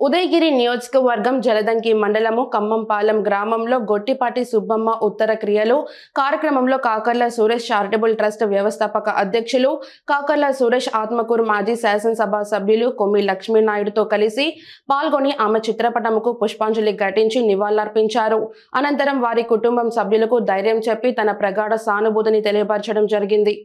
ఉదయగిరి నియోజకవర్గం జలదంకి మండలము ఖమ్మంపాలెం గ్రామంలో గొట్టిపాటి సుబ్బమ్మ ఉత్తర క్రియలు కార్యక్రమంలో కాకర్ల సురేష్ చారిటబుల్ ట్రస్ట్ వ్యవస్థాపక అధ్యక్షులు కాకర్ల సురేష్ ఆత్మకూరు మాజీ శాసనసభ సభ్యులు కొమ్మి లక్ష్మీనాయుడుతో కలిసి పాల్గొని ఆమె చిత్రపటముకు పుష్పాంజలి ఘటించి నివాళులర్పించారు. అనంతరం వారి కుటుంబం సభ్యులకు ధైర్యం చెప్పి తన ప్రగాఢ సానుభూతిని తెలియపరచడం జరిగింది.